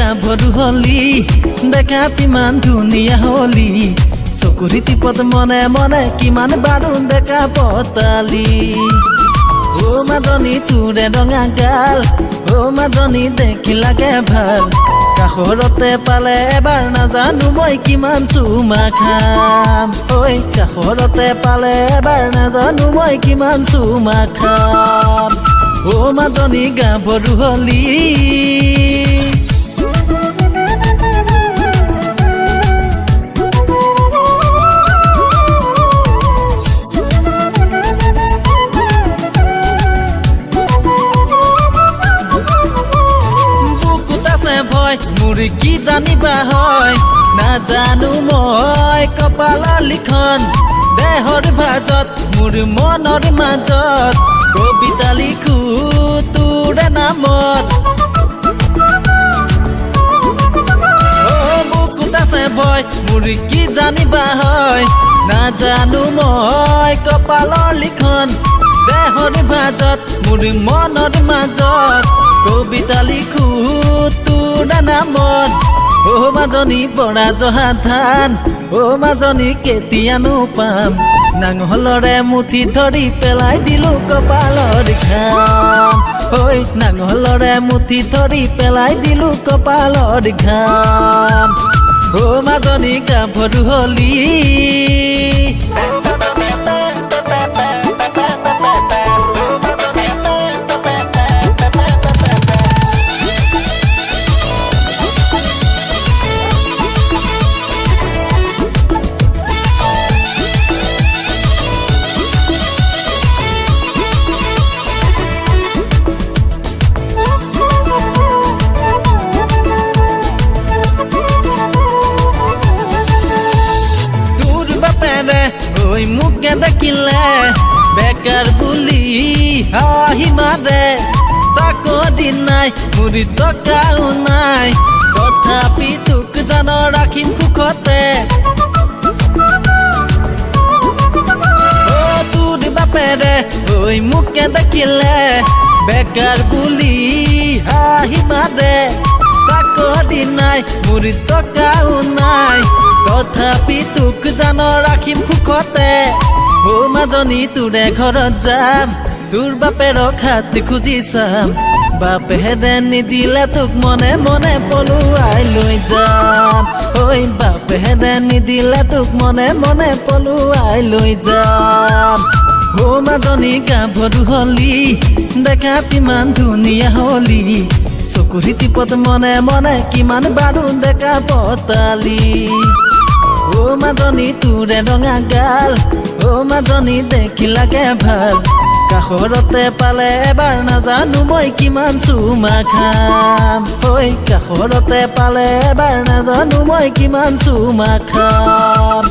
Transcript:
গাভৰু হলি দেখাত ইমান ধুনীয়া হলি চকুৰি টিপত মনে মনে কিমান বাৰু দেখা পতালি ও মাজনী তোৰে ৰঙা গাল ও মাজনী দেখি লাগে ভাল কাষৰতে পালে এবাৰ নাজানো মই কিমান চুমা খাম ঐ কাষৰতে পালে এবাৰ নাজানো মই কিমান চুমা খাম ও মাজনী গাভৰু হলি মোৰ কি জানিবা হয় নাজানো মই কপালৰ লিখন দেহৰ ভাজত মোৰ মনৰ মাজত কবিতা লিখো তোৰে নামত বুকুত আছে ভয় মোৰ কি জানিবা হয় নাজানো মই কপালৰ লিখন দেহৰ ভাজত মোৰ মনৰ মাজত কবিতা লিখো তোৰা নামত ও মাজনী বৰা জহা ধান ও মাজনী কেতিয়ানো পাম নাঙলৰে মুঠি ধৰি পেলাই দিলো কপালৰ ঘাম ঐ নাঙলৰে মুঠি ধৰি পেলাই দিলো কপালৰ ঘাম ও মাজনী গাভৰু হলি ঐ মুখে দেখিলে বেকাৰ বুলি হাঁহি মাৰে চাকৰি নাই মুৰি টকাও নাই তথাপি তোক জানো ৰাখিম সুখতে তোৰ বাপেৰে ঐ মুখে দেখিলে বেকাৰ বুলি হাঁহি মাৰে চাকৰি নাই মুৰি টকাও নাই তথাপি তোক জানো ৰাখিম সুখতে ও মাজনী তোৰে ঘৰত যাম তোৰ বাপেৰক হাত খুজি চাম বাপেৰে নিদিলে তোক মনে মনে পলুৱাই লৈ যাম ঐ বাপেৰে নিদিলে তোক মনে মনে পলুৱাই লৈ যাম ও মাজনী গাভৰু হলি দেখাত ইমান ধুনীয়া হলি চকুৰি টিপত মনে মনে কিমান বাৰু দেখা পতালি ও মাজনী তোৰে ৰঙা গাল ও মাজনী দেখি লাগে ভাল কাষৰতে পালে এবাৰ নাজানো মই কিমান চুমা খাম ঐ কাষৰতে পালে এবাৰ নাজানো মই কিমান চুমা খাম